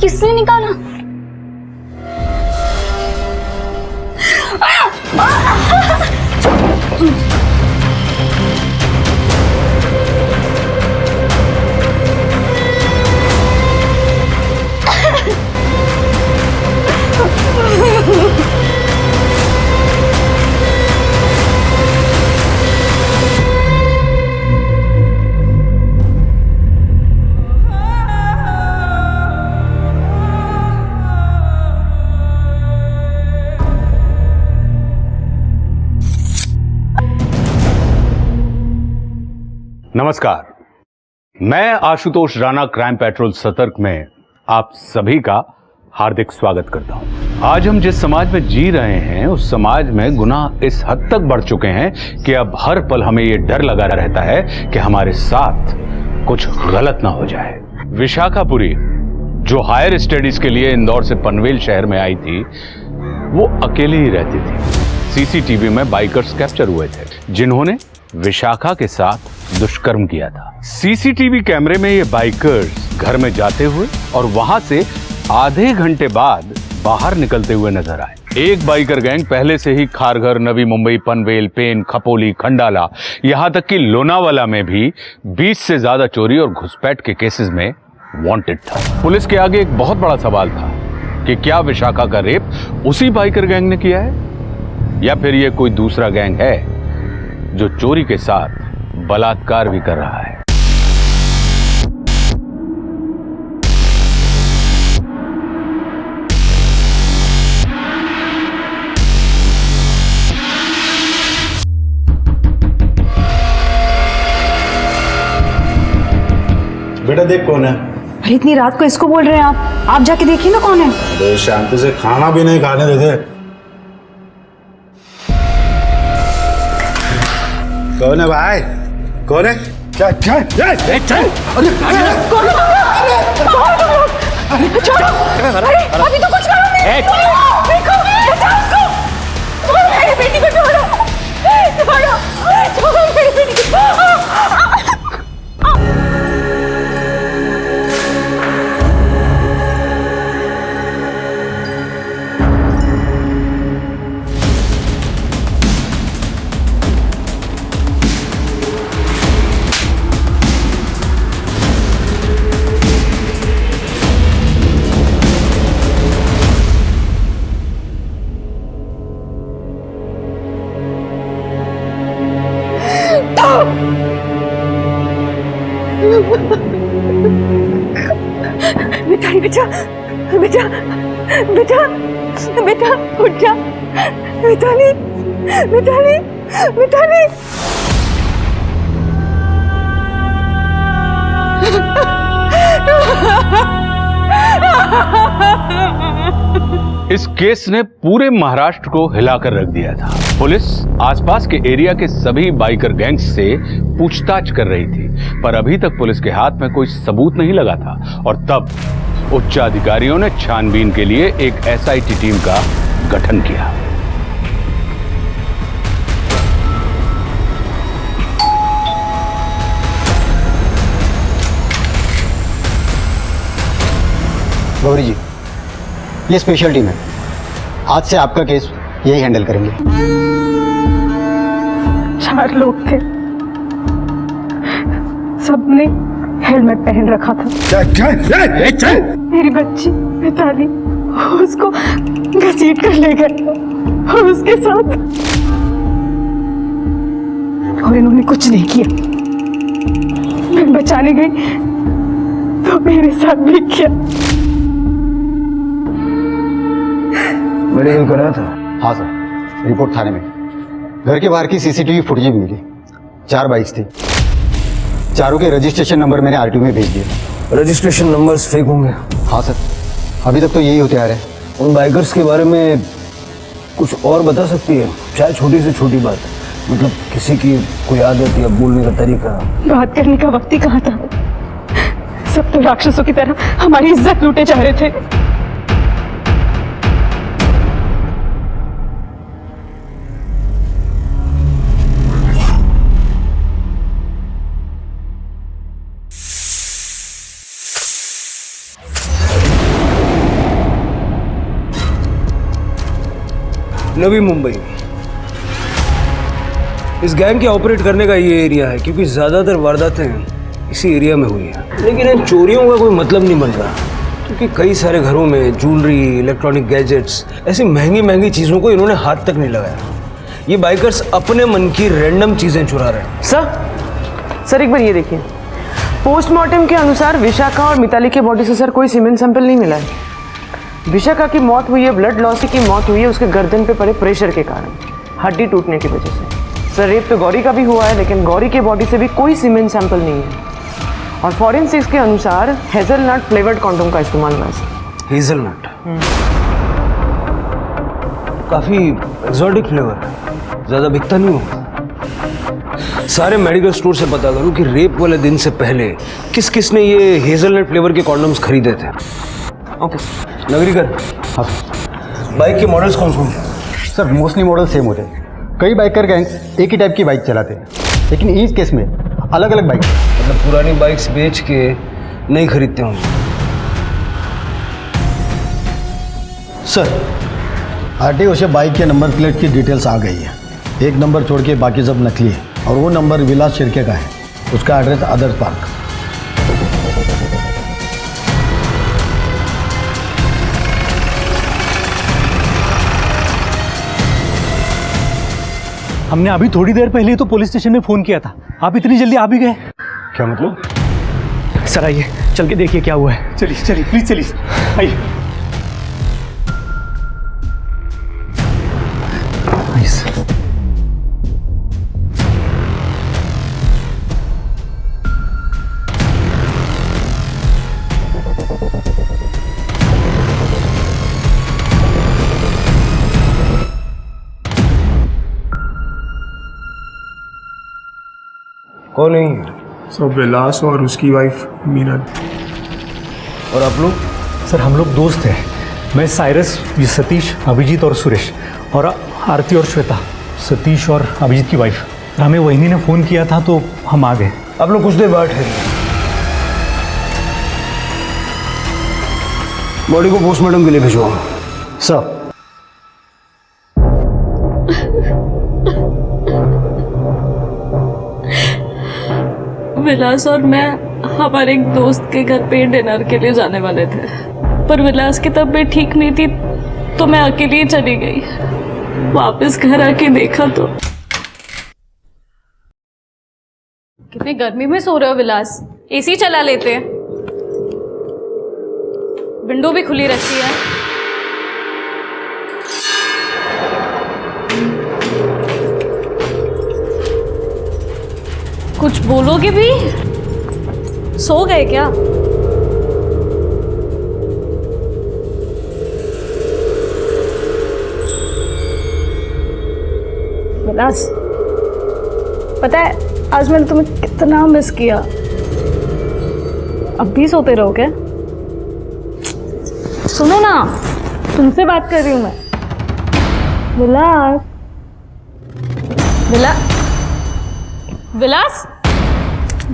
किसने निकाला? नमस्कार, मैं आशुतोष राणा क्राइम पेट्रोल सतर्क में आप सभी का हार्दिक स्वागत करता हूं। आज हम जिस समाज में जी रहे हैं उस समाज में गुनाह इस हद तक बढ़ चुके हैं कि अब हर पल हमें यह डर लगा रहता है कि हमारे साथ कुछ गलत ना हो जाए। विशाखापुरी, जो हायर स्टडीज के लिए इंदौर से पनवेल शहर में आई थी, वो अकेली ही रहती थी। सीसीटीवी में बाइकर्स कैप्चर हुए थे जिन्होंने विशाखा के साथ दुष्कर्म किया था। सीसीटीवी कैमरे में ये बाइकर्स घर में जाते हुए और वहां से आधे घंटे बाद बाहर निकलते हुए नजर आए। एक बाइकर गैंग पहले से ही खारघर, नवी मुंबई, पनवेल, पेन, खपोली, खंडाला, यहां तक कि लोनावाला में भी 20 से ज्यादा चोरी और घुसपैठ के केसेस में वांटेड था। पुलिस के आगे एक बहुत बड़ा सवाल था कि क्या विशाखा का रेप उसी बाइकर गैंग ने किया है या फिर यह कोई दूसरा गैंग है जो चोरी के साथ बलात्कार भी कर रहा है। बेटा देख कौन है। अरे इतनी रात को इसको बोल रहे हैं आप जाके देखिए ना कौन है। अरे शांति से खाना भी नहीं खाने देते। कौन है भाई? कौन है? क्या क्या? चल कौन है? अरे छोड़ो, अभी तो कुछ करो नहीं। देखो, बचाओ उसको। मेरी बेटी को छोड़ो, छोड़ो मेरी बेटी को। बेटा बेटा बेटा बेटा उठ जा। मिताली मिताली मिताली इस केस ने पूरे महाराष्ट्र को हिलाकर रख दिया था। पुलिस आसपास के एरिया के सभी बाइकर गैंग्स से पूछताछ कर रही थी, पर अभी तक पुलिस के हाथ में कोई सबूत नहीं लगा था। और तब उच्च अधिकारियों ने छानबीन के लिए एक एसआईटी टीम का गठन किया। गौरी जी, ये स्पेशल टीम है। आज से आपका केस यही हैंडल करेंगे। 4 लोग थे, सबने हेलमेट पहन रखा था। मेरी बच्ची मिताली, उसको घसीट कर ले गए और उसके साथ, और इन्होंने कुछ नहीं किया। मैं बचाने गई तो मेरे साथ भी किया। मेडिकल कराया था? हाँ सर, रिपोर्ट थाने में। घर के बाहर की सीसीटीवी फुटेज भी मिली। 4 बाइक्स थी, चारों के रजिस्ट्रेशन नंबर मैंने आरटीओ में भेज दिए। रजिस्ट्रेशन नंबर्स फेक होंगे? हाँ सर, अभी तक तो यही होते आ रहे हैं। उन बाइकर्स के बारे में कुछ और बता सकती है? चाहे छोटी से छोटी बात, मतलब किसी की कोई आदत या बोलने का तरीका। बात करने का वक्त ही कहाँ था। सब तो राक्षसों की तरह हमारी इज्जत लूटे जा रहे थे। नवी मुंबई। इस गैंग के ऑपरेट करने का ये एरिया है क्योंकि ज़्यादातर वारदातें इसी एरिया में हुई हैं। लेकिन इन चोरियों का कोई मतलब नहीं बन रहा क्योंकि कई सारे घरों में ज्वेलरी, इलेक्ट्रॉनिक गैजेट्स, ऐसी महंगी महंगी चीज़ों को इन्होंने हाथ तक नहीं लगाया। ये बाइकर्स अपने मन की रैंडम चीज़ें चुरा रहे हैं। सर एक बार ये देखिए, पोस्टमार्टम के अनुसार विशाखा और मिताली के बॉडी से सर कोई सीमेंट सैंपल नहीं मिला है। विशाखा की मौत हुई है, ब्लड लॉस की मौत हुई है उसके गर्दन पे पड़े प्रेशर के कारण, हड्डी टूटने की वजह से। सर रेप तो गौरी का भी हुआ है लेकिन गौरी के बॉडी से भी कोई सीमेंट सैंपल नहीं है। और फॉरेंसिक्स के अनुसार हेजलनट फ्लेवर्ड कॉन्डोम का इस्तेमाल हुआ है। हेजलनट काफ़ी एक्सोटिक फ्लेवर है, ज़्यादा बिकता नहीं होगा। सारे मेडिकल स्टोर से पता करूं कि रेप वाले दिन से पहले किस किस ने ये हेजलनट फ्लेवर के कॉन्डम्स खरीदे थे। ओके नगरीकर, हाँ बाइक के मॉडल्स कौन कौन? सर मोस्टली मॉडल सेम होते हैं। कई बाइकर गैंग एक ही टाइप की बाइक चलाते हैं लेकिन इस केस में अलग अलग बाइक। मतलब पुरानी बाइक्स बेच के नहीं खरीदते होंगे। सर आरटीओ से बाइक के नंबर प्लेट की डिटेल्स आ गई है। एक नंबर छोड़ के बाकी सब नकली है और वो नंबर विलास शिर्के का है। उसका एड्रेस आदर्श पार्क। हमने अभी थोड़ी देर पहले ही तो पुलिस स्टेशन में फोन किया था, आप इतनी जल्दी आ भी गए? क्या मतलब? सर आइए चल के देखिए क्या हुआ है। चलिए चलिए प्लीज चलिए आइए। कौन है? सब विलास और उसकी वाइफ मीना। और आप लोग? सर हम लोग दोस्त हैं, मैं साइरस, ये सतीश, अभिजीत और सुरेश, और आरती और श्वेता, सतीश और अभिजीत की वाइफ। हमें वहीनी ने फ़ोन किया था तो हम आ गए। आप लोग कुछ देर बाद ठहरिए। बॉडी को पोस्टमार्टम के लिए भिजवाओ। सर विलास और मैं हमारे एक दोस्त के घर पे डिनर के लिए जाने वाले थे, पर विलास की तबीयत ठीक नहीं थी तो मैं अकेली ही चली गई। वापस घर आके देखा तो कितनी गर्मी में सो रहे हो विलास? एसी चला लेते हैं, विंडो भी खुली रहती है। कुछ बोलोगे भी? सो गए क्या? विलास, पता है आज मैंने तुम्हें कितना मिस किया। अब भी सोते रहो क्या? सुनो ना, तुमसे बात कर रही हूँ मैं। विलास, विलास,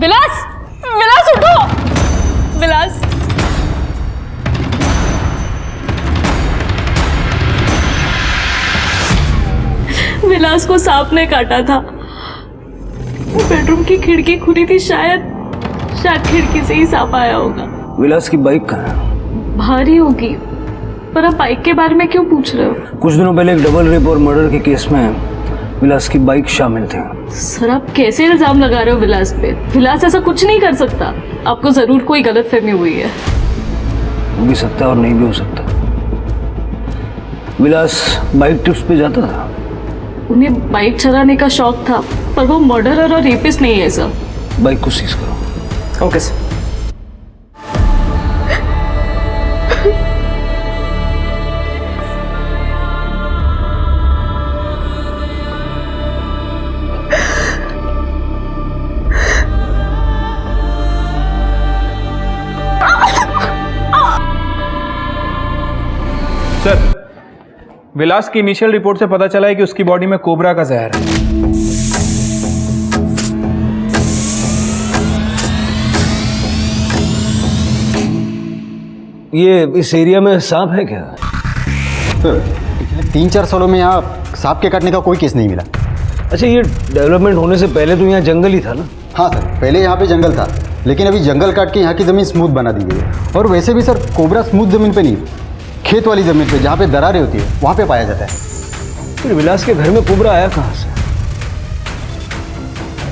विलास, विलास उठो! विलास, विलास को सांप ने काटा था। बेडरूम की खिड़की खुली थी, शायद खिड़की से ही सांप आया होगा। विलास की बाइक कहाँ है? भारी होगी, पर आप बाइक के बारे में क्यों पूछ रहे हो? कुछ दिनों पहले एक डबल रेप और मर्डर के केस में विलास की बाइक शामिल थी। सर आप कैसे इल्जाम लगा रहे हो विलास पे? विलास ऐसा कुछ नहीं कर सकता। आपको जरूर कोई गलतफहमी हुई है। हो भी सकता है और नहीं भी हो सकता। विलास बाइक ट्रिप्स पे जाता था। उन्हें बाइक चलाने का शौक था, पर वो मर्डरर और रेपिस्ट नहीं है सर। बाइक को सीज करो। Okay sir. सर विलास की इनिशियल रिपोर्ट से पता चला है कि उसकी बॉडी में कोबरा का जहर है। ये इस एरिया में सांप है क्या? सर पिछले 3-4 सालों में यहाँ सांप के काटने का कोई केस नहीं मिला। अच्छा, ये डेवलपमेंट होने से पहले तो यहाँ जंगल ही था ना? हाँ सर, पहले यहाँ पे जंगल था, लेकिन अभी जंगल काट के यहाँ की ज़मीन स्मूथ बना दी गई है। और वैसे भी सर, कोबरा स्मूथ ज़मीन पे नहीं, खेत वाली ज़मीन पे जहाँ पे दरारें होती है वहाँ पे पाया जाता है। फिर विलास के घर में कोबरा आया कहाँ से?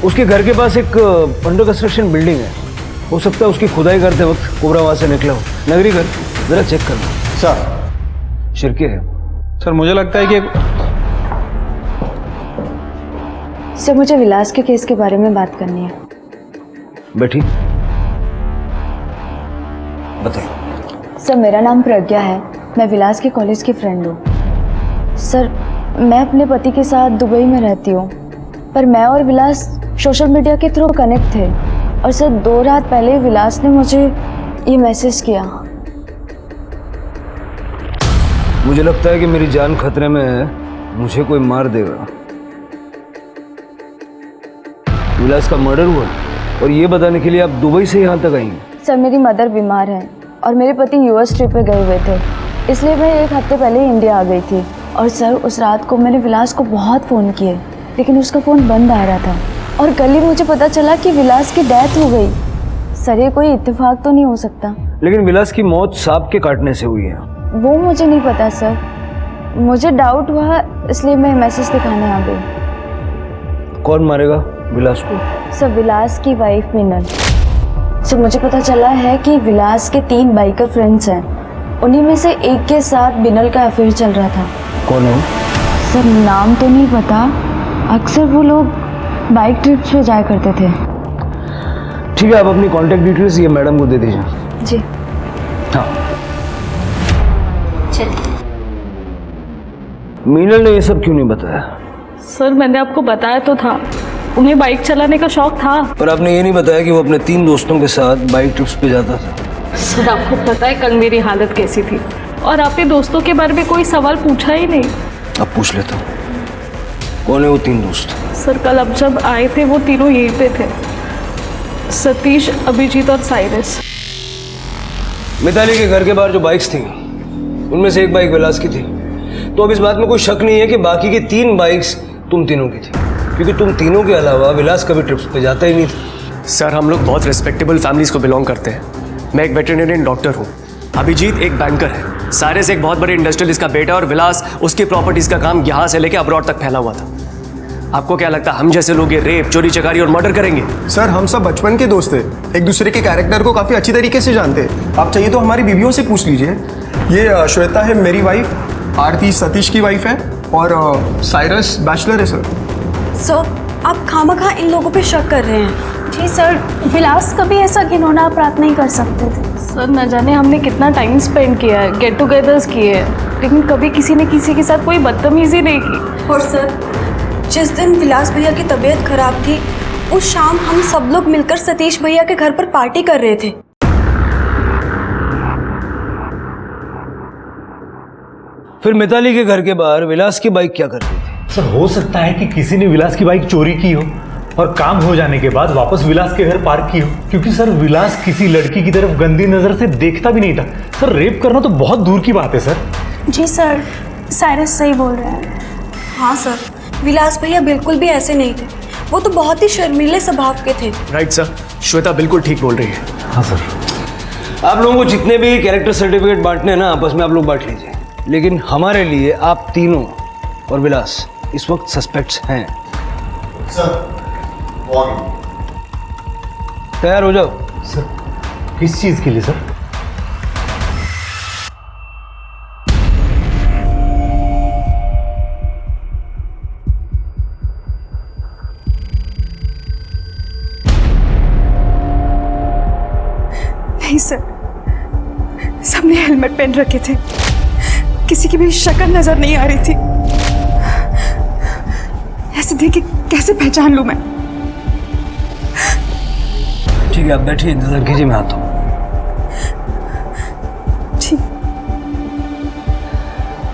उसके घर के पास एक अंडर कंस्ट्रक्शन बिल्डिंग है, हो सकता है उसकी खुदाई करते वक्त कोबरा वहाँ से निकला हो। नगरी घर जरा चेक करना। सर शिरके है। सर मुझे लगता है कि सर मुझे विलास के केस के बारे में बात करनी है। बैठी, बताइए। सर मेरा नाम प्रज्ञा है, मैं विलास के कॉलेज की फ्रेंड हूँ। सर मैं अपने पति के साथ दुबई में रहती हूँ, पर मैं और विलास सोशल मीडिया के थ्रू कनेक्ट थे। और सर 2 रात पहले विलास ने मुझे ये मैसेज किया। मुझे लगता है कि मेरी जान खतरे में है, मुझे कोई मार देगा। विलास का मर्डर हुआ और ये बताने के लिए आप दुबई से यहाँ तक आएंगे? सर मेरी मदर बीमार है और मेरे पति यूएस ट्रिप पे गए हुए थे, इसलिए मैं 1 हफ्ते पहले इंडिया आ गई थी। और सर उस रात को मैंने विलास को बहुत फ़ोन किए, लेकिन उसका फ़ोन बंद आ रहा था। और कल ही मुझे पता चला कि विलास की डेथ हो गई। सर ये कोई इत्तेफाक तो नहीं हो सकता? लेकिन विलास की मौत सांप के काटने से हुई है। वो मुझे नहीं पता सर, मुझे डाउट हुआ इसलिए मैं मैसेज दिखाने आ गई। कौन मारेगा विलास को? सर विलास की वाइफ मीनल। सर मुझे पता चला है कि विलास के 3 बाइकर फ्रेंड्स हैं, उन्हीं में से एक के साथ बिनल का अफेयर चल रहा था। कौन है? सर नाम तो नहीं पता, अक्सर वो लोग बाइक ट्रिप्स पे जाया करते थे। ठीक है, आप अपनी कॉन्टैक्ट डिटेल्स ये मैडम को दे दीजिए। जी हाँ। मीनल ने ये सब क्यों नहीं बताया? सर मैंने आपको बताया तो था, उन्हें बाइक चलाने का शौक था। पर आपने ये नहीं बताया कि वो अपने 3 दोस्तों के साथ बाइक ट्रिप्स पे जाता था। सर आपको पता है कल मेरी हालत कैसी थी, और आपने दोस्तों के बारे में कोई सवाल पूछा ही नहीं। अब पूछ लेता हूँ, कौन है वो 3 दोस्त? सर कल अब जब आए थे वो तीनों यहीं पे थे, सतीश, अभिजीत और साइरस। मिताली के घर के बाहर जो बाइक्स थी उनमें से एक बाइक विलास की थी, तो अब इस बात में कोई शक नहीं है कि बाकी की 3 बाइक्स तुम तीनों की थी, क्योंकि तुम तीनों के अलावा विलास कभी ट्रिप्स पे जाता ही नहीं था। सर हम लोग बहुत रिस्पेक्टेबल फैमिलीज को बिलोंग करते हैं। मैं एक वेटरनरियन डॉक्टर हूँ, अभिजीत एक बैंकर है, साइरस एक बहुत बड़े इंडस्ट्रियलिस्ट का बेटा, और विलास उसकी प्रॉपर्टीज का काम यहाँ से लेकर अब्रॉड तक फैला हुआ था। आपको क्या लगता है हम जैसे लोग ये रेप, चोरी चकारी और मर्डर करेंगे? सर हम सब बचपन के दोस्त थे, एक दूसरे के कैरेक्टर को काफ़ी अच्छी तरीके से जानते हैं। आप चाहिए तो हमारी बीवियों से पूछ लीजिए। ये श्वेता है मेरी वाइफ, आरती सतीश की वाइफ है, और साइरस बैचलर है। सर आप खामखा इन लोगों पे शक कर रहे हैं। जी सर, विलास कभी ऐसा घिनौना अपराध नहीं कर सकते थे। सर न जाने हमने कितना टाइम स्पेंड किया है, गेट टुगेदर्स किए हैं, लेकिन कभी किसी ने किसी के साथ कोई बदतमीजी नहीं की। और सर जिस दिन विलास भैया की तबीयत खराब थी, उस शाम हम सब लोग मिलकर सतीश भैया के घर पर पार्टी कर रहे थे। फिर मिताली के घर के बाहर विलास की बाइक क्या करती थी? सर हो सकता है कि किसी ने विलास की बाइक चोरी की हो और काम हो जाने के बाद वापस विलास के घर पार्क की हो, क्योंकि सर विलास किसी लड़की की तरफ गंदी नजर से देखता भी नहीं था। सर रेप करना तो बहुत दूर की बात है सर। जी सर, साइरस सही बोल रहे हैं। हाँ सर, विलास भैया बिल्कुल भी ऐसे नहीं थे, वो तो बहुत ही शर्मीले स्वभाव के थे। राइट सर, श्वेता बिल्कुल ठीक बोल रही है। हाँ सर। आप लोगों को जितने भी कैरेक्टर सर्टिफिकेट बांटने हैं ना, आपस में आप लोग बांट लीजिए, लेकिन हमारे लिए आप तीनों और विलास इस वक्त सस्पेक्ट्स हैं। सर तैयार हो जाओ। सर किस चीज के लिए सर? नहीं सर, सबने हेलमेट पहन रखे थे, किसी की भी शक्ल नजर नहीं आ रही थी। ऐसे देख के कैसे पहचान लूं मैं? ठीक है, आप बैठिए, इंतजार कीजिए, मैं आता हूँ। ठीक।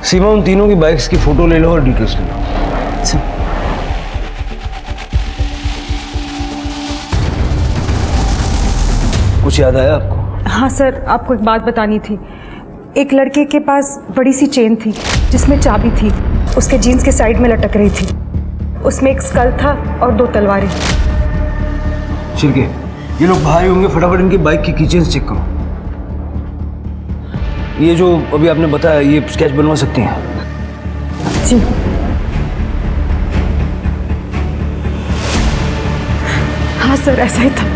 सीमा, उन तीनों की बाइक्स की फोटो ले लो और डिटेल्स ले लो। कुछ याद आया आपको? हाँ सर, आपको एक बात बतानी थी। एक लड़के के पास बड़ी सी चेन थी जिसमें चाबी थी, उसके जीन्स के साइड में लटक रही थी। उसमें एक स्कल था और 2 तलवारें। छिड़के, ये लोग भाई होंगे, फटाफट इनकी बाइक की कीचेन चेक करो। ये जो अभी आपने बताया, ये स्केच बनवा सकती हैं? जी। हाँ सर, ऐसा ही था।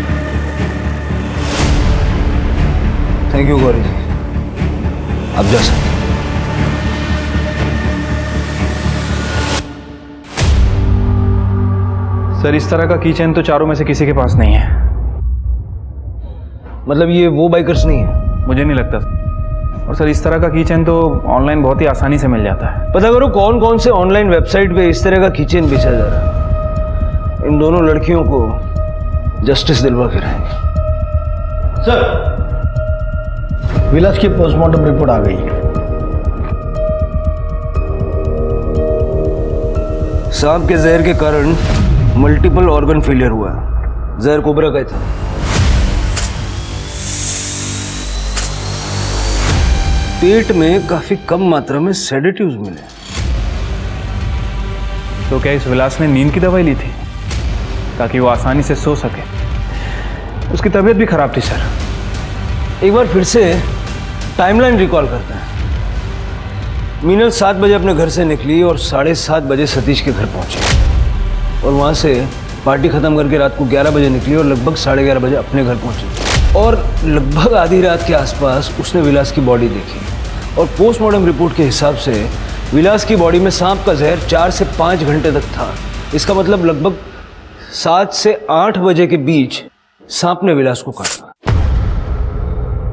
थैंक यू गौरी जी, आप जा सकते। सर इस तरह का कीचेन तो चारों में से किसी के पास नहीं है। मतलब ये वो बाइकर्स नहीं है? मुझे नहीं लगता। और सर इस तरह का कीचेन तो ऑनलाइन बहुत ही आसानी से मिल जाता है। पता करो कौन कौन से ऑनलाइन वेबसाइट पे इस तरह का कीचेन बेचा जा रहा है। इन दोनों लड़कियों को जस्टिस दिलवा के रहेंगे। सर, विलास की पोस्टमार्टम रिपोर्ट आ गई है। सांप के जहर के कारण मल्टीपल ऑर्गन फेलियर हुआ है। जहर कोबरा का ही था। पेट में काफी कम मात्रा में सेडेटिव्स मिले। तो क्या इस विलास ने नींद की दवाई ली थी ताकि वो आसानी से सो सके? उसकी तबीयत भी खराब थी सर। एक बार फिर से टाइमलाइन रिकॉल करते हैं। मीनल 7 बजे अपने घर से निकली और 7:30 बजे सतीश के घर पहुंची और वहां से पार्टी खत्म करके रात को 11 बजे निकली और लगभग 11:30 बजे अपने घर पहुंची और लगभग आधी रात के आसपास उसने विलास की बॉडी देखी और पोस्टमार्टम रिपोर्ट के हिसाब से विलास की बॉडी में सांप का जहर 4 से 5 घंटे तक था। इसका मतलब लगभग 7 से 8 बजे के बीच सांप ने विलास को काटा।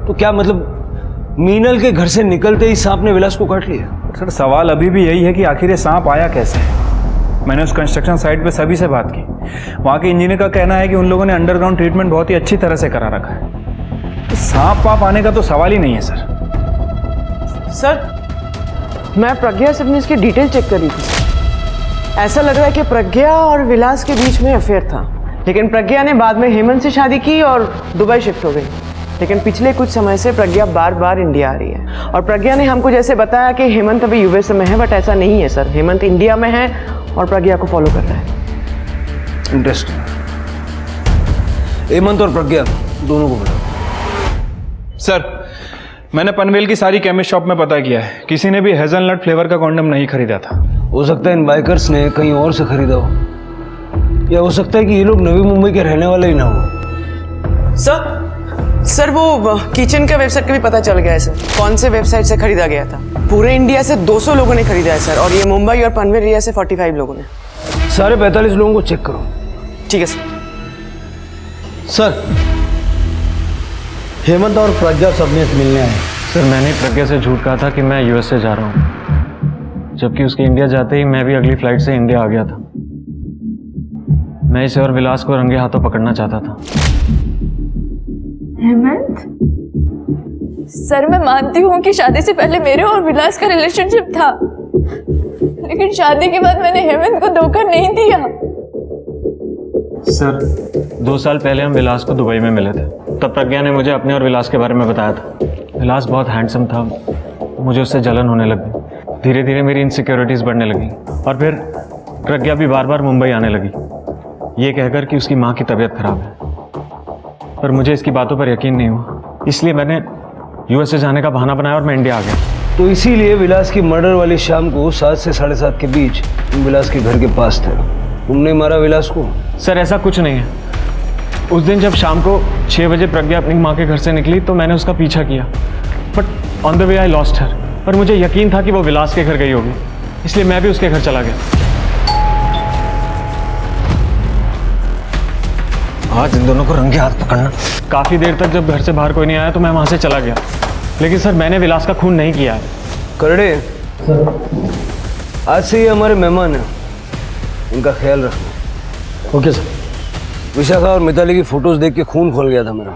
तो क्या मतलब मीनल के घर से निकलते ही सांप ने विलास को काट लिया? सर सवाल अभी भी यही है कि आखिर ये सांप आया कैसे। मैंने उस कंस्ट्रक्शन साइट पे सभी से बात की। वहाँ के इंजीनियर का कहना है कि उन लोगों ने अंडरग्राउंड ट्रीटमेंट बहुत ही अच्छी तरह से करा रखा है। तो सांप वाप आने का तो सवाल ही नहीं है सर। सर, मैं प्रज्ञा से अपनी इसकी डिटेल चेक कर रही थी। ऐसा लग रहा है कि प्रज्ञा और विलास के बीच में अफेयर था, लेकिन प्रज्ञा ने बाद में हेमंत से शादी की और दुबई शिफ्ट हो गई। लेकिन पिछले कुछ समय से प्रज्ञा बार बार इंडिया आ रही है और प्रज्ञा ने हमको जैसे बताया कि हेमंत अभी यूएसए में है, बट ऐसा नहीं है सर। हेमंत इंडिया में है और प्रज्ञा को फॉलो कर रहा है। इंटरेस्टिंग। हेमंत और प्रज्ञा दोनों को बुलाओ। सर मैंने पनवेल की सारी केमिस्ट शॉप में पता किया है, किसी ने भी हेजलनट फ्लेवर का कॉन्डम नहीं खरीदा था। हो सकता है इन बाइकर्स ने कहीं और से खरीदा हो, या हो सकता है कि ये लोग नवी मुंबई के रहने वाले ही ना हो। सर वो किचन का वेबसाइट का भी पता चल गया है सर, कौन से वेबसाइट से खरीदा गया था। पूरे इंडिया से 200 लोगों ने खरीदा है सर, और ये मुंबई और पनवेल एरिया से 45 लोगों ने। सारे 45 लोगों को चेक करो। ठीक है सर। सर, हेमंत और प्रज्ञा सबने मिलने आए। सर मैंने प्रज्ञा से झूठ कहा था कि मैं यूएसए जा रहा हूँ, जबकि उसके इंडिया जाते ही मैं भी अगली फ्लाइट से इंडिया आ गया था। मैं इसे और विलास को रंगे हाथों पकड़ना चाहता था। हेमंत, सर मैं मानती हूँ कि शादी से पहले मेरे और विलास का रिलेशनशिप था, लेकिन शादी के बाद मैंने हेमंत को धोखा नहीं दिया। सर 2 साल पहले हम विलास को दुबई में मिले थे, तब प्रज्ञा ने मुझे अपने और विलास के बारे में बताया था। विलास बहुत हैंडसम था, मुझे उससे जलन होने लगी। धीरे धीरे मेरी इनसिक्योरिटीज़ बढ़ने लगी और फिर प्रज्ञा भी बार बार मुंबई आने लगी, ये कहकर कि उसकी माँ की तबीयत खराब है। पर मुझे इसकी बातों पर यकीन नहीं हुआ, इसलिए मैंने यूएसए जाने का बहाना बनाया और मैं इंडिया आ गया। तो इसीलिए विलास की मर्डर वाली शाम को 7 से 7:30 के बीच तुम विलास के घर के पास थे। तुमने मारा विलास को? सर ऐसा कुछ नहीं है। उस दिन जब शाम को 6 बजे प्रज्ञा अपनी माँ के घर से निकली तो मैंने उसका पीछा किया, but on the way I lost her. पर मुझे यकीन था कि वो विलास के घर गई होगी, इसलिए मैं भी उसके घर चला गया। आज इन दोनों को रंगे हाथ पकड़ना। काफ़ी देर तक जब घर से बाहर कोई नहीं आया तो मैं वहाँ से चला गया, लेकिन सर मैंने विलास का खून नहीं किया है। करड़े, आज से ये हमारे मेहमान हैं, इनका ख्याल रखना। Okay sir. विशाखा और मिताली की फोटोज देख के खून खोल गया था मेरा।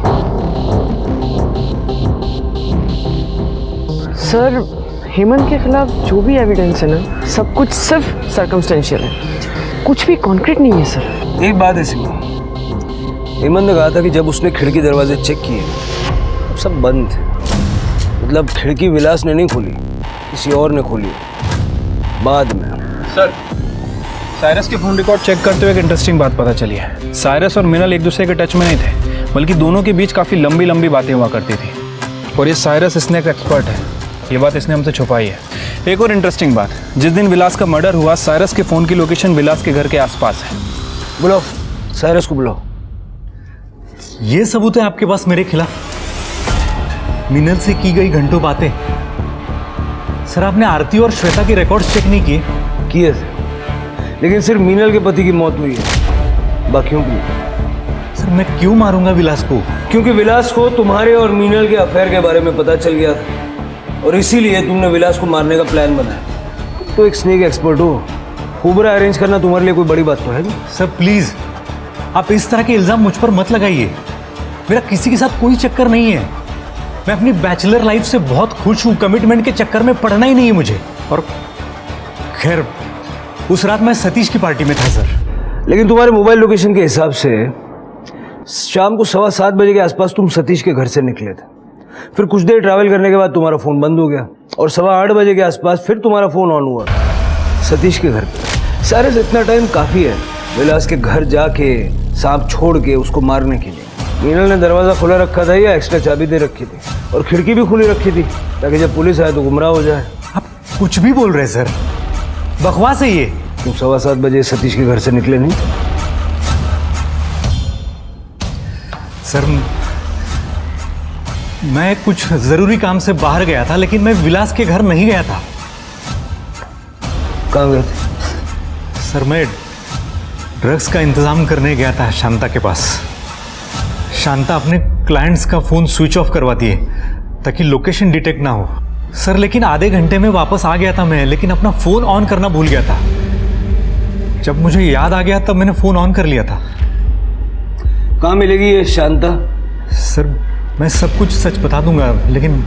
सर हेमंत के खिलाफ जो भी एविडेंस है ना, सब कुछ सिर्फ सर्कमस्टेंशियल है, कुछ भी कॉन्क्रीट नहीं है सर। एक बात है सिंह, हेमंत ने कहा था कि जब उसने खिड़की दरवाजे चेक किए सब बंद थे, तो मतलब खिड़की विलास ने नहीं खोली, किसी और ने खोली बाद में। सर, साइरस के फोन रिकॉर्ड चेक करते हुए एक इंटरेस्टिंग बात पता चली है। साइरस और मिनल एक दूसरे के टच में नहीं थे, बल्कि दोनों के बीच काफ़ी लंबी लंबी बातें हुआ करती थी। और ये साइरस स्नेक एक्सपर्ट है, ये बात इसने हमसे छुपाई है। एक और इंटरेस्टिंग बात, जिस दिन विलास का मर्डर हुआ, साइरस के फ़ोन की लोकेशन विलास के घर के आसपास है। बुलाओ साइरस को, बुलाओ। ये सबूत है आपके पास मेरे खिलाफ? मिनल से की गई घंटों बातें। सर, आपने आरती और श्वेता के रिकॉर्ड्स चेक नहीं किए थे, लेकिन सिर्फ मीनल के पति की मौत हुई है, बाकियों की नहीं। सर, मैं क्यों मारूंगा विलास को? क्योंकि विलास को तुम्हारे और मीनल के अफेयर के बारे में पता चल गया था, और इसीलिए तुमने विलास को मारने का प्लान बनाया। तो एक स्नेक एक्सपर्ट हो, कोबरा अरेंज करना तुम्हारे लिए कोई बड़ी बात तो है नहीं। सर प्लीज, आप इस तरह के इल्जाम मुझ पर मत लगाइए। मेरा किसी के साथ कोई चक्कर नहीं है। मैं अपनी बैचलर लाइफ से बहुत खुश हूँ। कमिटमेंट के चक्कर में पड़ना ही नहीं है मुझे। और खैर, उस रात मैं सतीश की पार्टी में था सर। लेकिन तुम्हारे मोबाइल लोकेशन के हिसाब से शाम को 7:15 बजे के आसपास तुम सतीश के घर से निकले थे। फिर कुछ देर ट्रैवल करने के बाद तुम्हारा फ़ोन बंद हो गया, और 8:15 बजे के आसपास फिर तुम्हारा फ़ोन ऑन हुआ सतीश के घर पे। सारे से इतना टाइम काफ़ी है विलास के घर जाके सांप छोड़ के उसको मारने के लिए। मीनल ने दरवाज़ा खुला रखा था या एक्स्ट्रा चाबी दे रखी थी, और खिड़की भी खुली रखी थी ताकि जब पुलिस आए तो गुमराह हो जाए। आप कुछ भी बोल रहे हैं सर, बकवास है ये। तुम 7:15 बजे सतीश के घर से निकले नहीं? सर, मैं कुछ ज़रूरी काम से बाहर गया था, लेकिन मैं विलास के घर नहीं गया था। कहाँ गए थे? सर, मैं ड्रग्स का इंतज़ाम करने गया था शांता के पास। शांता अपने क्लाइंट्स का फ़ोन स्विच ऑफ करवाती है ताकि लोकेशन डिटेक्ट ना हो। सर, लेकिन आधे घंटे में वापस आ गया था मैं, लेकिन अपना फ़ोन ऑन करना भूल गया था। जब मुझे याद आ गया तब मैंने फ़ोन ऑन कर लिया था। कहाँ मिलेगी ये शांता? सर, मैं सब कुछ सच बता दूंगा, लेकिन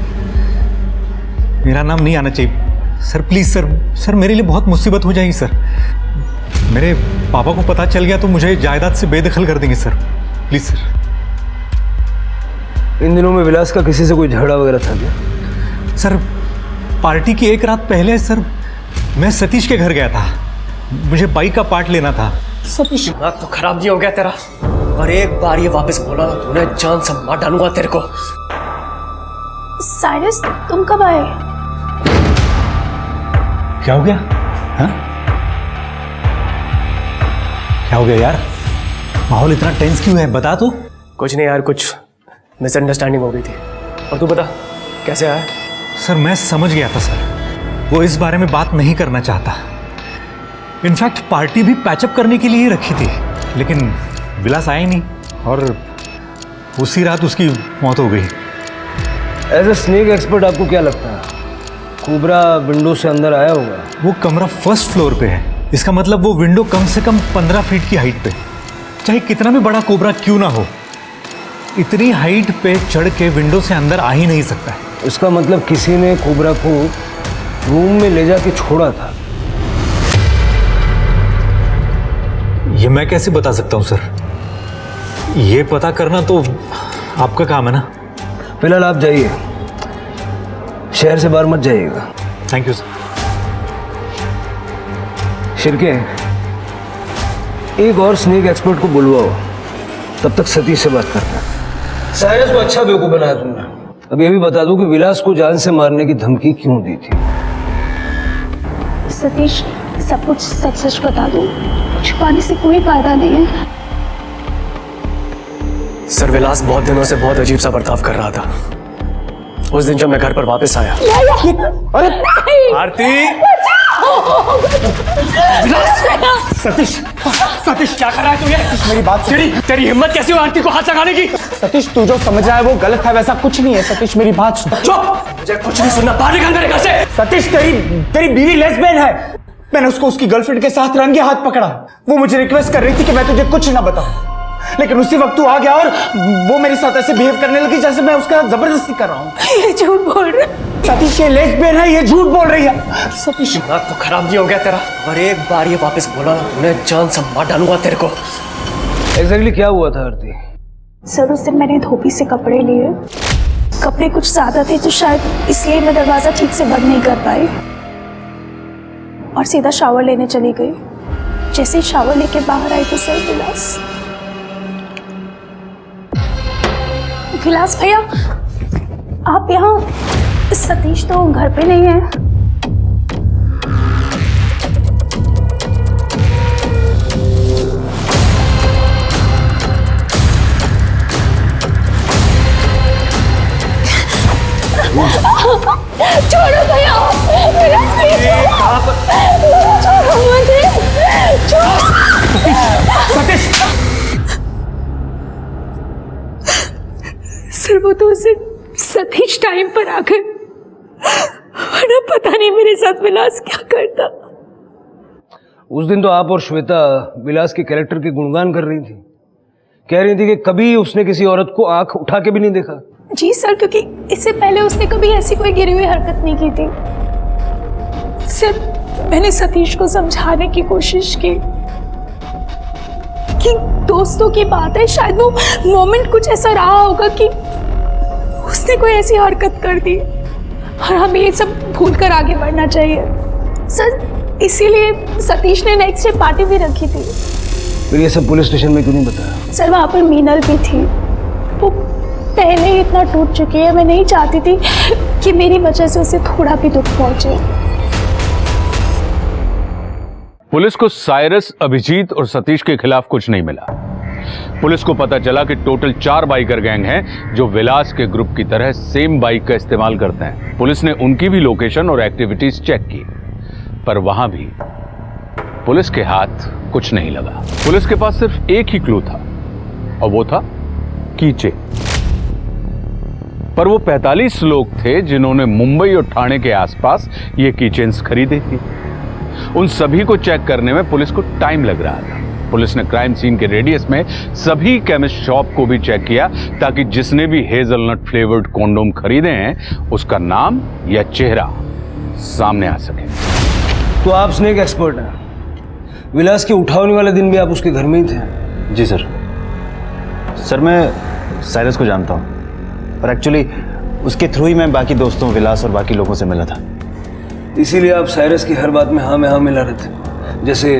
मेरा नाम नहीं आना चाहिए। सर प्लीज़ सर, मेरे लिए बहुत मुसीबत हो जाएगी सर। मेरे पापा को पता चल गया तो मुझे जायदाद से बेदखल कर देंगे सर। Please sir. इन दिनों में विलास का किसी से कोई झगड़ा वगैरह था क्या? सर, पार्टी की एक रात पहले सर मैं सतीश के घर गया था। मुझे बाइक का पार्ट लेना था। सतीश, दिमाग तो खराब नहीं हो गया तेरा? और एक बार ये वापस बोला ना तूने, जान से मार डालूंगा तेरे को। साइरस, तुम कब आए? क्या हो गया? हाँ? क्या हो गया यार? माहौल इतना टेंस क्यों है? बता तो। कुछ नहीं यार, कुछ मिसअंडरस्टैंडिंग हो गई थी। और तू बता कैसे आया? सर, मैं समझ गया था सर, वो इस बारे में बात नहीं करना चाहता। इनफैक्ट पार्टी भी पैचअप करने के लिए ही रखी थी, लेकिन विलास आया ही नहीं, और उसी रात उसकी मौत हो गई। एज ए स्नेक एक्सपर्ट आपको क्या लगता है कोबरा विंडो से अंदर आया होगा? वो कमरा फर्स्ट फ्लोर पे है, इसका मतलब वो विंडो कम से कम 15 फीट की हाइट पे। चाहे कितना भी बड़ा कोबरा क्यों ना हो, इतनी हाइट पे चढ़ के विंडो से अंदर आ ही नहीं सकता है। इसका मतलब किसी ने कोबरा को रूम में ले जाके छोड़ा था। ये मैं कैसे बता सकता हूँ सर? ये पता करना तो आपका काम है ना। फिलहाल आप जाइए, शहर से बाहर मत जाइएगा। Thank you sir. शिरके, एक और स्नेक एक्सपर्ट को बुलवाओ, तब तक सतीश से बात करना। साइरस को अच्छा बेवकूफ बनाया तुमने। अब ये भी बता दो कि विलास को जान से मारने की धमकी क्यों दी थी? सतीश, सब कुछ सच सच बता दो, छुपाने से कोई फायदा नहीं है। सर, विलास बहुत दिनों से बहुत अजीब सा बर्ताव कर रहा था। उस दिन जब मैं घर पर वापस आया। आरती! सतीश, सतीश क्या कर रहा है तू? ये मेरी बात तेरी हिम्मत कैसी हो आरती को हाथ लगाने की? सतीश, तू जो समझ रहा है वो गलत है, वैसा कुछ नहीं है। सतीश, मेरी बात सुन। चुप! मुझे कुछ नहीं सुनना, बाहर निकल मेरे घर से। सतीश, तेरी बीवी लेस्बियन है। मैंने उसको उसकी गर्लफ्रेंड के साथ रंगे हाथ पकड़ा। वो मुझे रिक्वेस्ट कर रही थी कि मैं तुझे कुछ ना बताऊं, लेकिन उसी वक्त तू आ गया और वो मेरे साथ ऐसे बिहेव करने लगी जैसे मैं उसका जबरदस्ती कर रहा हूँ। ये झूठ बोल रहा है। सतीश, ये लेस्बियन है, ये झूठ बोल रही है। सतीश, दिमाग तो खराब नहीं हो गया तेरा? और एक बार ये वापस बोला ना तूने, जान से मार डालूंगा तेरे को। एग्जैक्टली क्या हुआ था आरती? सर, उस दिन मैंने धोबी से कपड़े लिए। कपड़े कुछ ज़्यादा थे तो शायद इसलिए मैं दरवाज़ा ठीक से बंद नहीं कर पाई और सीधा शावर लेने चली गई। जैसे ही शावर लेके बाहर आई तो सर विलास भैया, आप यहाँ? सतीश तो घर पे नहीं है। छोड़ो भैया, विलास भैया छोड़ो मुझे, सतीश! सर वो तो उसे सतीश टाइम पर आ गए, वरना पता नहीं मेरे साथ विलास क्या करता। उस दिन तो आप और श्वेता विलास के कैरेक्टर के गुणगान कर रही थी, कह रही थी कि कभी उसने किसी औरत को आंख उठा के भी नहीं देखा। जी सर, क्योंकि इससे पहले उसने कभी ऐसी कोई गिरी हुई हरकत नहीं की थी। सर मैंने सतीश को समझाने की कोशिश की कि दोस्तों की बात है, शायद वो मोमेंट कुछ ऐसा रहा होगा कि उसने कोई ऐसी हरकत कर दी और हमें ये सब भूल कर आगे बढ़ना चाहिए। सर इसीलिए सतीश ने नेक्स्ट डे पार्टी भी रखी थी। फिर ये सब पुलिस स्टेशन में क्यों नहीं बताया? सर वहाँ पर मीनल भी थी, वो पहले ही इतना टूट चुकी है, मैं नहीं चाहती थी कि मेरी वजह से उसे थोड़ा भी दुख पहुंचे। पुलिस को साइरस, अभिजीत और सतीश के खिलाफ कुछ नहीं मिला। पुलिस को पता चला कि टोटल 4 बाइकर गैंग हैं जो विलास के ग्रुप की तरह सेम बाइक का इस्तेमाल करते हैं। पुलिस ने उनकी भी लोकेशन और एक्टिविटीज चेक की, पर वहां भी पुलिस के हाथ कुछ नहीं लगा। पुलिस के पास सिर्फ एक ही क्लू था और वो था कीचेन। पर वो 45 लोग थे जिन्होंने मुंबई और ठाणे के आसपास ये कीचेन्स खरीदे थे। उन सभी को चेक करने में पुलिस को टाइम लग रहा था। पुलिस ने क्राइम सीन के रेडियस में सभी केमिस्ट शॉप को भी चेक किया ताकि जिसने भी हेजलनट फ्लेवर्ड कॉन्डोम खरीदे हैं उसका नाम या चेहरा सामने आ सके। तो आप स्नेक एक्सपर्ट हैं, विलास के उठाने वाले दिन भी आप उसके घर में ही थे? जी सर। सर मैं साइरस को जानता हूँ और एक्चुअली उसके थ्रू ही मैं बाकी दोस्तों विलास और बाकी लोगों से मिला था। इसीलिए आप साइरस की हर बात में हाँ में हाँ मिला रहे थे, जैसे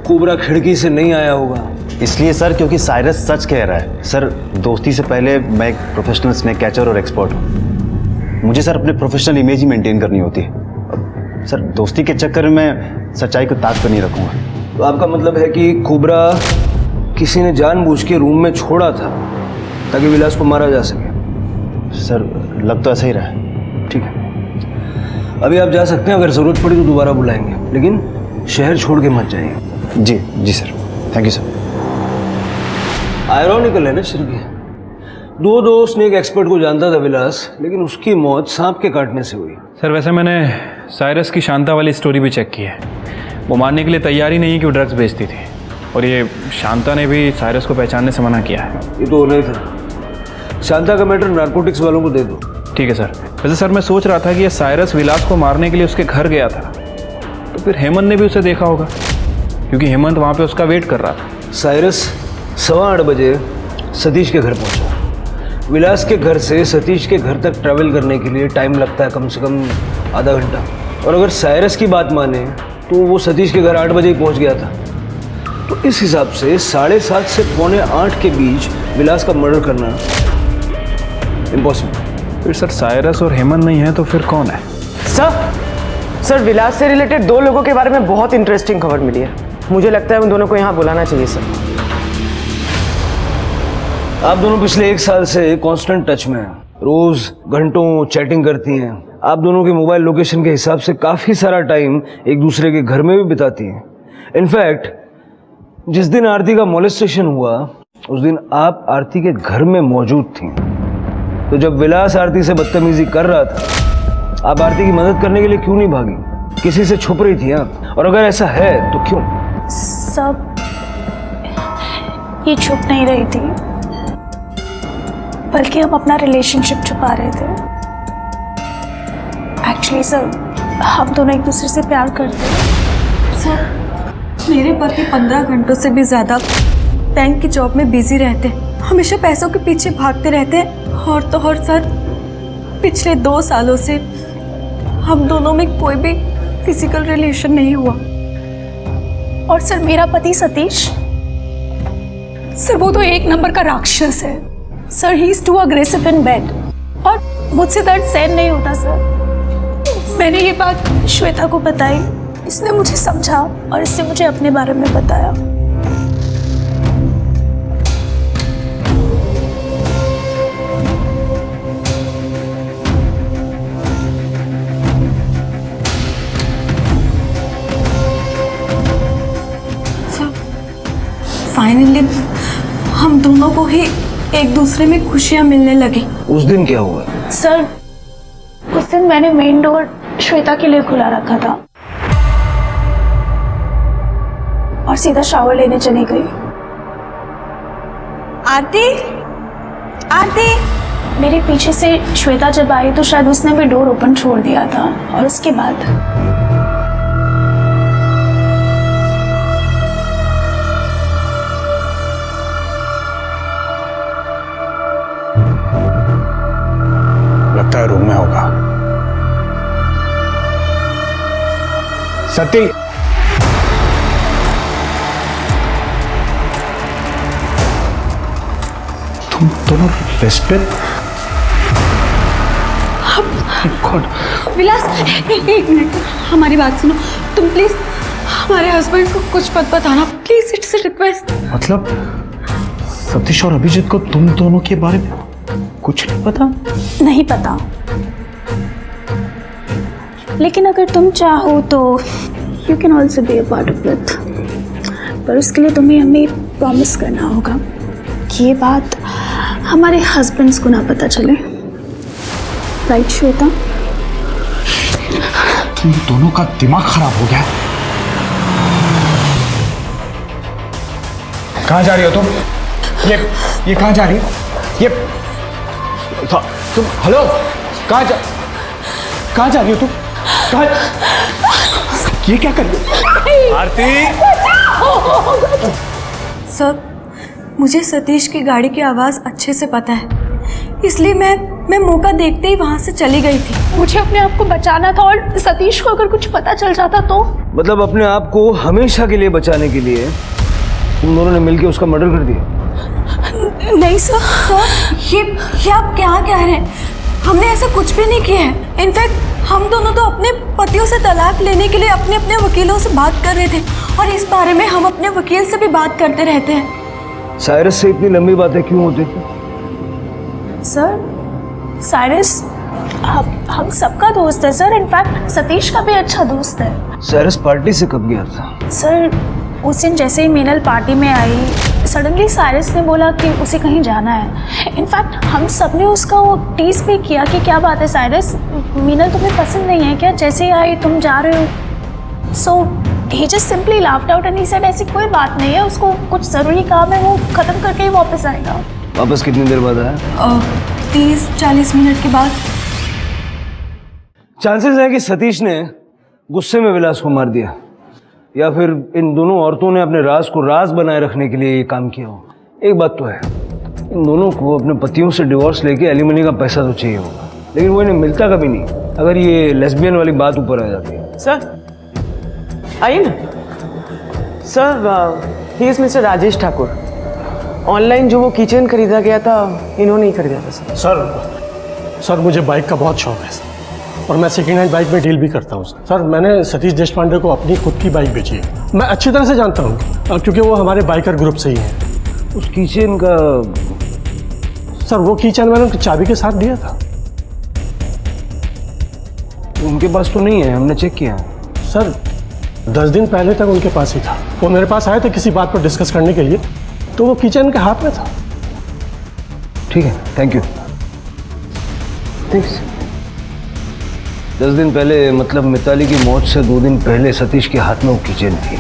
कोबरा खिड़की से नहीं आया होगा। इसलिए सर क्योंकि साइरस सच कह रहा है। सर दोस्ती से पहले मैं एक प्रोफेशनल स्नेक कैचर और एक्सपर्ट हूँ। मुझे सर अपने प्रोफेशनल इमेज ही मेंटेन करनी होती है। सर दोस्ती के चक्कर में मैं सच्चाई को ताक पर नहीं रखूँगा। तो आपका मतलब है कि कोबरा किसी ने जानबूझ के रूम में छोड़ा था ताकि विलास को मारा जा सके? सर लग तो ऐसा ही रहा है। ठीक है, अभी आप जा सकते हैं, अगर ज़रूरत पड़ी तो दोबारा बुलाएंगे, लेकिन शहर छोड़ के मत जाइए। जी जी sir, thank you sir. Ironical है ना श्रीकी, दो स्नेक एक्सपर्ट को जानता था विलास, लेकिन उसकी मौत सांप के काटने से हुई। सर वैसे मैंने साइरस की शांता वाली स्टोरी भी चेक की है। वो मानने के लिए तैयार ही नहीं है कि वो ड्रग्स बेचती थी, और ये शांता ने भी साइरस को पहचानने से मना किया है। ये तो नहीं था। शांता का मैटर नारकोटिक्स वालों को दे दो। ठीक है सर। वैसे सर मैं सोच रहा था कि ये साइरस विलास को मारने के लिए उसके घर गया था, तो फिर हेमंत ने भी उसे देखा होगा, क्योंकि हेमंत वहाँ पे उसका वेट कर रहा था। साइरस 8:15 बजे सतीश के घर पहुँचा। विलास के घर से सतीश के घर तक ट्रैवल करने के लिए टाइम लगता है कम से कम आधा घंटा, और अगर साइरस की बात माने तो वो सतीश के घर 8 बजे ही पहुँच गया था। तो इस हिसाब से 7:30 से 7:45 के बीच विलास का मर्डर करना इम्पॉसिबल। फिर सर साइरस और हेमंत नहीं है तो फिर कौन है? सर विलास से रिलेटेड 2 लोगों के बारे में बहुत इंटरेस्टिंग खबर मिली है। मुझे लगता है उन दोनों को यहाँ बुलाना चाहिए सर। आप दोनों पिछले 1 साल से कांस्टेंट टच में हैं, रोज घंटों चैटिंग करती हैं। आप दोनों के मोबाइल लोकेशन के हिसाब से काफ़ी सारा टाइम एक दूसरे के घर में भी बिताती हैं। इनफैक्ट जिस दिन आरती का मोलेस्टेशन हुआ उस दिन आप आरती के घर में मौजूद थी। तो जब विलास आरती से बदतमीजी कर रहा था, आप आरती की मदद करने के लिए क्यों नहीं भागी? किसी से छुप रही थी आप? और अगर ऐसा है तो क्यों? सब ये छुप नहीं रही थी, बल्कि हम अपना रिलेशनशिप छुपा रहे थे। एक्चुअली सर हम दोनों एक दूसरे से प्यार करते हैं। सर मेरे पति 15 घंटों से भी ज़्यादा बैंक की जॉब में बिजी रहते हैं, हमेशा पैसों के पीछे भागते रहते हैं, और तो और सर पिछले 2 सालों से हम दोनों में कोई भी फिजिकल रिलेशन नहीं हुआ। और सर मेरा पति सतीश, सर वो तो एक नंबर का राक्षस है sir. He is too aggressive in bed और मुझसे दर्द सहन नहीं होता सर। मैंने ये बात श्वेता को बताई, इसने मुझे समझा और इसने मुझे अपने बारे में बताया। फाइनली हम दोनों को ही एक दूसरे में खुशियां मिलने लगी। उस दिन क्या हुआ? सर उस दिन मैंने मेन डोर श्वेता के लिए खुला रखा था और सीधा शावर लेने चली गई। आरती, आरती। मेरे पीछे से श्वेता जब आई तो शायद उसने भी डोर ओपन छोड़ दिया था और उसके बाद लगता है रूम में होगा। सती, तुम दोनों रेस्पेक्ट। विलास, एक मिनट हमारी बात सुनो। तुम प्लीज हमारे हस्बैंड को कुछ मत बताना, प्लीज, इट्स अ रिक्वेस्ट। मतलब सतीश और अभिजीत को तुम दोनों के बारे में कुछ नहीं पता? नहीं पता, लेकिन अगर तुम चाहो तो you can also be a part of it. पर उसके लिए तुम्हें हमें प्रॉमिस करना होगा कि ये बात हमारे हस्बैंड्स को ना पता चले। राइट श्वेता? तुम दोनों का दिमाग खराब हो गया। कहाँ जा रही हो तुम? ये कहाँ जा रही हो? ये तुम हेलो, कहाँ जा रही हो तुम? ये क्या कर रही हो? आरती! सर, मुझे सतीश की गाड़ी की आवाज़ अच्छे से पता है, इसलिए मैं मौका देखते ही वहाँ से चली गई थी। मुझे अपने आप को बचाना था और सतीश को अगर कुछ पता चल जाता तो? मतलब अपने आप को हमेशा के लिए बचाने के लिए तुम दोनों ने मिलकर उसका मर्डर कर दिया? नहीं सर, ये आप क्या कह रहे हैं? हमने ऐसा कुछ भी नहीं किया है। इनफैक्ट हम दोनों तो अपने पतियों से तलाक लेने के लिए अपने अपने वकीलों से बात कर रहे थे और इस बारे में हम अपने वकील से भी बात करते रहते हैं। साइरस से इतनी लंबी बातें क्यों होती थी? सर, साइरस हम सबका दोस्त है सर। इनफैक्ट सतीश का भी अच्छा दोस्त है। साइरस पार्टी से कब गया था? सर उस दिन जैसे ही मीनल पार्टी में आई, सडनली साइरस ने बोला कि उसे कहीं जाना है। इनफैक्ट हम सब ने उसका वो टीज भी किया कि क्या बात है साइरस, मीनल तुम्हें पसंद नहीं है क्या? जैसे ही आई तुम जा रहे हो। So he just simply laughed out and he said ऐसी कोई बात नहीं है, उसको कुछ ज़रूरी काम है, वो ख़त्म करके ही वापस आएगा। वापस कितनी देर बाद आया? 30-40 मिनट के बाद। चांसेस है कि सतीश ने गुस्से में विलास को मार दिया या फिर इन दोनों औरतों ने अपने राज को राज बनाए रखने के लिए ये काम किया हो। एक बात तो है, इन दोनों को अपने पतियों से डिवोर्स लेके एलिमनी का पैसा तो चाहिए होगा, लेकिन वो इन्हें मिलता कभी नहीं अगर ये लेस्बियन वाली बात ऊपर आ जाती है। सर आइए ना। Sir he is mister Rajesh Thakur. Online जो वो किचन खरीदा गया था इन्होंने ही खरीदा था सर। सर मुझे बाइक का बहुत शौक है सर, और मैं सेकेंड हैंड बाइक में डील भी करता हूँ सर। मैंने सतीश देशपांडे को अपनी खुद की बाइक बेची है। मैं अच्छी तरह से जानता हूँ क्योंकि वो हमारे बाइकर ग्रुप से ही है। उस कीचेन का? सर वो कीचेन मैंने उनकी चाबी के साथ दिया था। उनके पास तो नहीं है, हमने चेक किया। सर 10 दिन पहले तक उनके पास ही था। वो मेरे पास आए थे किसी बात पर डिस्कस करने के लिए, तो वो कीचेन के हाथ में था। ठीक है, थैंक यू। थैंक्स। 10 दिन पहले मतलब मिताली की मौत से 2 दिन पहले सतीश के हाथ में वो कीचेन थी।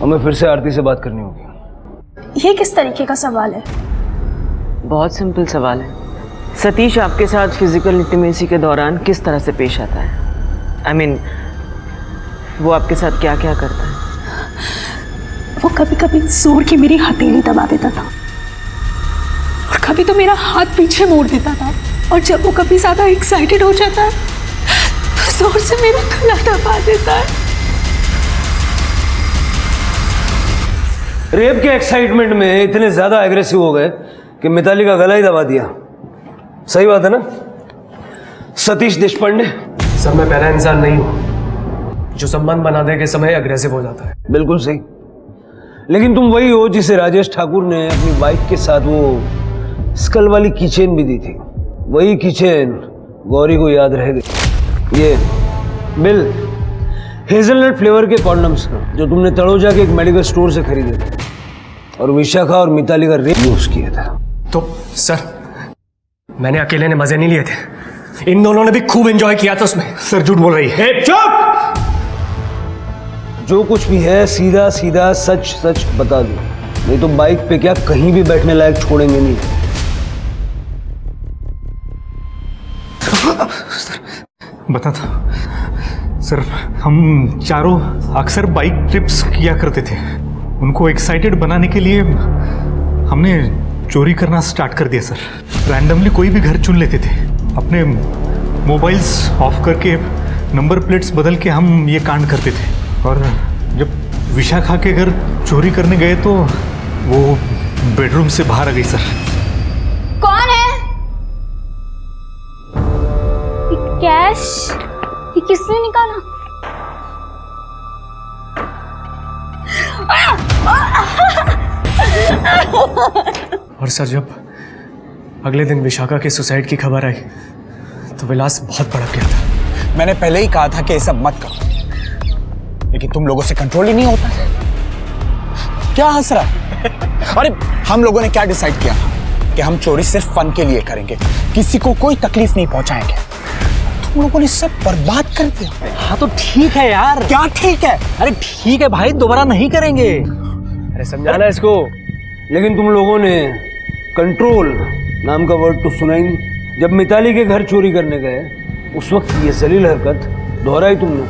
हमें फिर से आरती से बात करनी होगी। ये किस तरीके का सवाल है? बहुत सिंपल सवाल है। सतीश आपके साथ फिजिकल इंटीमेसी के दौरान किस तरह से पेश आता है? I mean, वो आपके साथ क्या क्या करता है? वो कभी कभी जोर की मेरी हथेली दबा देता था और कभी तो मेरा हाथ पीछे मोड़ देता था और जब वो कभी ज़्यादा एक्साइटेड हो जाता है तो जोर से मेरा गला दबा देता है। रेप के एक्साइटमेंट में इतने ज्यादा एग्रेसिव हो गए कि मिताली का गला ही दबा दिया। सही बात है ना सतीश देशपांडे? सर मैं पहला इंसान नहीं हूं जो संबंध बनाने के समय अग्रेसिव हो जाता है। बिल्कुल सही, लेकिन तुम वही हो जिसे राजेश ठाकुर ने अपनी बाइक के साथ वो स्कल वाली कीचेन भी दी थी। वही कीचेन गौरी को याद रह गई। ये बिल हेजलनट फ्लेवर के कॉन्डम्स का जो तुमने तड़ोजा के एक मेडिकल स्टोर से खरीदे थे और विशाखा और मिताली का रेप यूज किया था। तो सर मैंने अकेले ने मजे नहीं लिए थे, इन दोनों ने भी खूब एंजॉय किया था उसमें। सर झूठ बोल रही है। चुप! जो कुछ भी है सीधा सीधा सच सच बता दो, नहीं तो बाइक पे क्या कहीं भी बैठने लायक छोड़ेंगे नहीं। बता था सर, हम चारों अक्सर बाइक ट्रिप्स किया करते थे। उनको एक्साइटेड बनाने के लिए हमने चोरी करना स्टार्ट कर दिया सर। रैंडमली कोई भी घर चुन लेते थे, अपने मोबाइल्स ऑफ करके नंबर प्लेट्स बदल के हम ये कांड करते थे। और जब विशाखा के घर चोरी करने गए तो वो बेडरूम से बाहर आ गई सर। कौन है? कैश ये किसने निकाला? और सर जब अगले दिन विशाखा के सुसाइड की खबर आई तो विलास बहुत भड़क गया था। मैंने पहले ही कहा था कि ये सब मत करो, लेकिन तुम लोगों से कंट्रोल ही नहीं होता। क्या हंस रहा है? अरे हम लोगों ने क्या डिसाइड किया था कि हम चोरी सिर्फ फन के लिए करेंगे, किसी को कोई तकलीफ नहीं पहुंचाएंगे। तुम लोगों ने सब बर्बाद कर दिया। हाँ तो ठीक है यार। क्या ठीक है? अरे ठीक है भाई, दोबारा नहीं करेंगे। अरे समझाना इसको, लेकिन तुम लोगों ने कंट्रोल नाम का वर्ड तो सुना ही नहीं। जब मिताली के घर चोरी करने गए उस वक्त ये जलील हरकत दोहराई तुमने।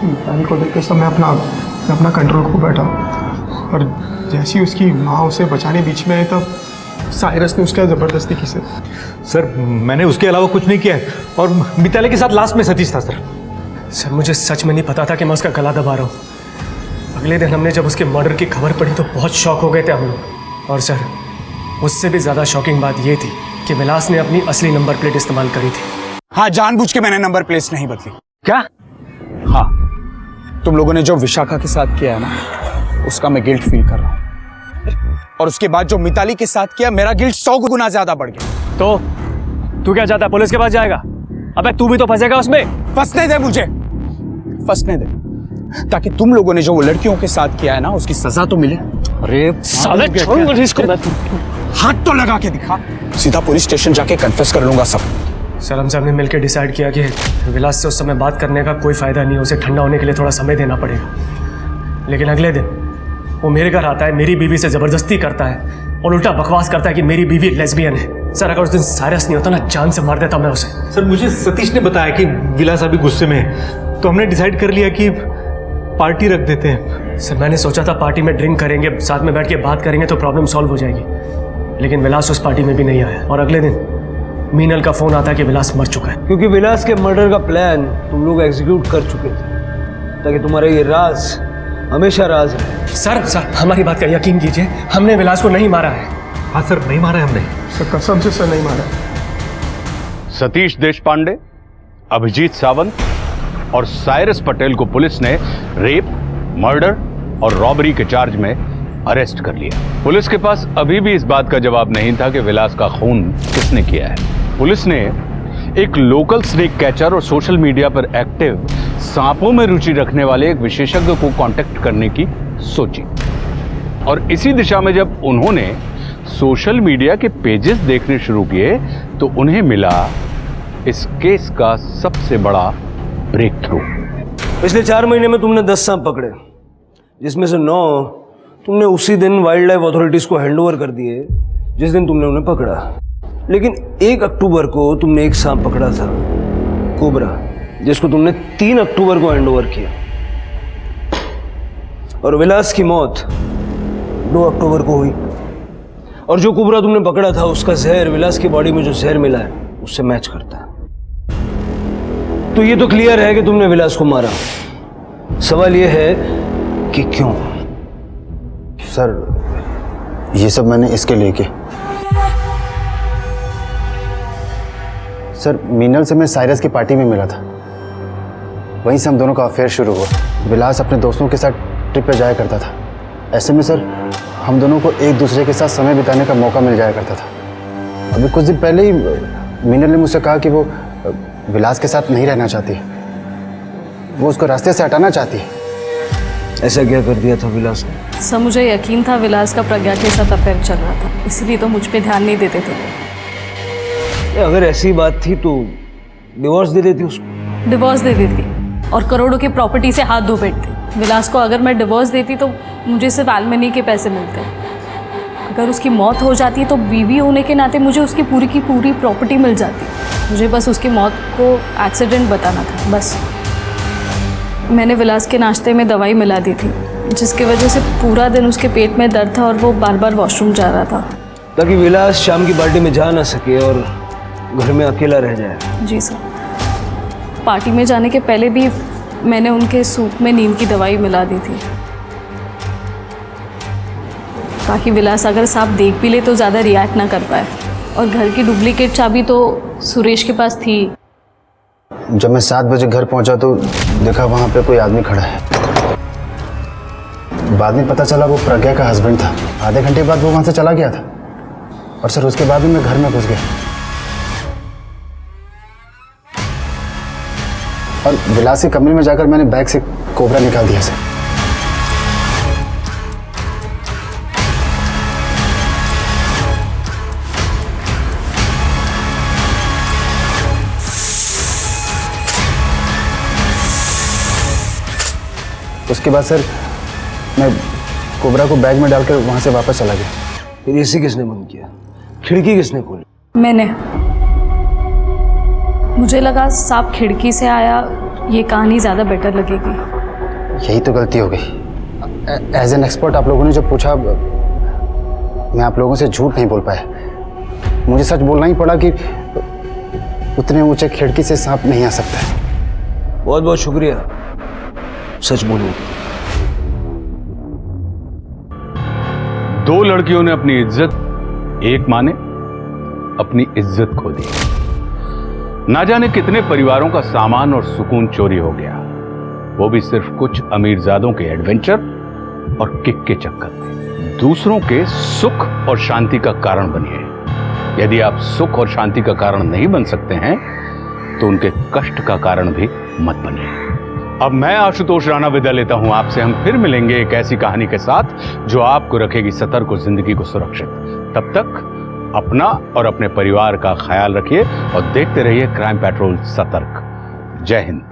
मिताली को देख के मैं अपना कंट्रोल खो बैठा और जैसी उसकी माँ उसे बचाने बीच में आई तब साइरस ने उसका जबरदस्ती की सर मैंने उसके अलावा कुछ नहीं किया है और मिताली के साथ लास्ट में सतीश था सर। सर मुझे सच में नहीं पता था कि मैं उसका गला दबा रहा हूँ। अगले दिन हमने जब उसके मर्डर की खबर पड़ी तो बहुत शॉक हो गए थे हम लोग। और सर उससे भी ज़्यादा शॉकिंग बात यह थी कि विलास ने अपनी असली नंबर प्लेट इस्तेमाल करी थी। हाँ, जानबूझ के मैंने नंबर प्लेट नहीं बदली। क्या? हाँ, तुम लोगों ने जो विशाखा के साथ किया है ना, उसका मैं गिल्ट फील कर रहा हूँ। और उसके बाद जो मिताली के साथ किया, मेरा गिल्ट 100 गुना ज्यादा बढ़ गया। तो तू क्या चाहता है, पुलिस के पास जाएगा? अबे तू भी तो फंसेगा उसमें। फंसने दे मुझे, फंसने दे, ताकि तुम लोगों ने जो वो लड़कियों के साथ किया है ना, उसकी सजा तो मिले। अरे साले छोड़ मुझे इसको। हाथ तो लगा के दिखा, सीधा पुलिस स्टेशन जाके कन्फेस कर लूंगा सब। सर हम सब ने मिलकर डिसाइड किया कि विलास से उस समय बात करने का कोई फायदा नहीं, उसे ठंडा होने के लिए थोड़ा समय देना पड़ेगा। लेकिन अगले दिन वो मेरे घर आता है, मेरी बीवी से जबरदस्ती करता है और उल्टा बकवास करता है कि मेरी बीवी लेस्बियन है। सर अगर उस दिन साइरस नहीं होता ना, जान से मार देता मैं उसे। सर मुझे सतीश ने बताया कि विलास अभी गुस्से में है, तो हमने डिसाइड कर लिया कि पार्टी रख देते हैं। सर मैंने सोचा था पार्टी में ड्रिंक करेंगे, साथ में बैठ के बात करेंगे तो प्रॉब्लम सॉल्व हो जाएगी। लेकिन विलास उस पार्टी में भी नहीं आया और अगले दिन मीनल का फोन आता है कि विलास मर चुका है। क्योंकि विलास के मर्डर का प्लान तुम लोग एग्जीक्यूट कर चुके थे, ताकि तुम्हारा ये राज हमेशा राज रहे। सर हमारी बात का यकीन कीजिए, हमने विलास को नहीं मारा है। हाँ सर, नहीं मारा है हमने। सर कसम से सर नहीं मारा। सतीश देशपांडे, अभिजीत सावंत और साइरस पटेल को पुलिस ने रेप, मर्डर और रॉबरी के चार्ज में अरेस्ट कर लिया। पुलिस के पास अभी भी इस बात का जवाब नहीं था कि विलास का खून किसने किया है। पुलिस ने एक लोकल स्नेक कैचर और सोशल मीडिया पर एक्टिव सांपों में रुचि रखने वाले एक विशेषज्ञ को कांटेक्ट करने की सोची और इसी दिशा में जब उन्होंने सोशल मीडिया के पेजेस देखने शुरू किए तो उन्हें मिला इस केस का सबसे बड़ा ब्रेक थ्रू। पिछले 4 महीने में तुमने 10 सांप पकड़े, जिसमें से 9 तुमने उसी दिन वाइल्ड लाइफ अथॉरिटीज को हैंडओवर कर दिए जिस दिन तुमने उन्हें पकड़ा। लेकिन 1 अक्टूबर को तुमने एक सांप पकड़ा था, कोबरा, जिसको तुमने 3 अक्टूबर को हैंडओवर किया। और विलास की मौत 2 अक्टूबर को हुई। और जो कोबरा तुमने पकड़ा था उसका जहर, विलास की बॉडी में जो जहर मिला है उससे मैच करता है। तो ये तो क्लियर है कि तुमने विलास को मारा। सवाल ये है कि क्यों? सर ये सब मैंने इसके लिए किया। सर मीनल से मैं साइरस की पार्टी में मिला था, वहीं से हम दोनों का अफेयर शुरू हुआ। विलास अपने दोस्तों के साथ ट्रिप पे जाया करता था। ऐसे में सर हम दोनों को एक दूसरे के साथ समय बिताने का मौका मिल जाया करता था। अभी कुछ दिन पहले ही मीनल ने मुझसे कहा कि वो विलास के साथ नहीं रहना चाहती, वो उसको रास्ते से हटाना चाहती है। ऐसा क्या कर दिया था विलास ने? सर मुझे यकीन था विलास का प्रज्ञा के साथ अफेयर चल रहा था, इसलिए तो मुझ पे ध्यान नहीं देते थे। अगर ऐसी बात थी तो डिवोर्स दे देती उसको। डिवोर्स दे देती और करोड़ों की प्रॉपर्टी से हाथ धो बैठती। विलास को अगर मैं डिवोर्स देती तो मुझे सिर्फ एलिमनी के पैसे मिलते। अगर उसकी मौत हो जाती तो बीवी होने के नाते मुझे उसकी पूरी की पूरी प्रॉपर्टी मिल जाती। मुझे बस उसकी मौत को एक्सीडेंट बताना था, बस। मैंने विलास के नाश्ते में दवाई मिला दी थी, जिसकी वजह से पूरा दिन उसके पेट में दर्द था और वो बार बार वॉशरूम जा रहा था, ताकि विलास शाम की पार्टी में जा ना सके और घर में अकेला रह जाए। जी सर। पार्टी में जाने के पहले भी मैंने उनके सूप में नींद की दवाई मिला दी थी, ताकि विलास अगर सांप देख भी ले तो ज़्यादा रिएक्ट ना कर पाए। और घर की डुप्लीकेट चाबी तो सुरेश के पास थी। जब मैं 7 बजे घर पहुंचा तो देखा वहां पे कोई आदमी खड़ा है। बाद में पता चला वो प्रज्ञा का हस्बैंड था। आधे घंटे बाद वो वहां से चला गया था और सर उसके बाद भी मैं घर में घुस गया और विलास के कमरे में जाकर मैंने बैग से कोबरा निकाल दिया सर। उसके बाद सर मैं कोबरा को बैग में डालकर वहां से वापस चला गया। फिर एसी किसने बंद किया? खिड़की किसने खोली? मैंने। मुझे लगा सांप खिड़की से आया, ये कहानी ज़्यादा बेटर लगेगी। यही तो गलती हो गई। एज एन एक्सपर्ट आप लोगों ने जो पूछा, मैं आप लोगों से झूठ नहीं बोल पाया। मुझे सच बोलना ही पड़ा कि उतने ऊंचे खिड़की से सांप नहीं आ सकता। बहुत बहुत शुक्रिया सच बोलने। 2 लड़कियों ने अपनी इज्जत, एक मां ने अपनी इज्जत खो दी। ना जाने कितने परिवारों का सामान और सुकून चोरी हो गया, वो भी सिर्फ कुछ अमीरजादों के एडवेंचर और किक के चक्कर में। दूसरों के सुख और शांति का कारण बनिए। यदि आप सुख और शांति का कारण नहीं बन सकते हैं तो उनके कष्ट का कारण भी मत बनिए। अब मैं आशुतोष राणा विदा लेता हूं आपसे। हम फिर मिलेंगे एक ऐसी कहानी के साथ जो आपको रखेगी सतर्क और जिंदगी को सुरक्षित। तब तक अपना और अपने परिवार का ख्याल रखिए और देखते रहिए क्राइम पेट्रोल सतर्क। जय हिंद।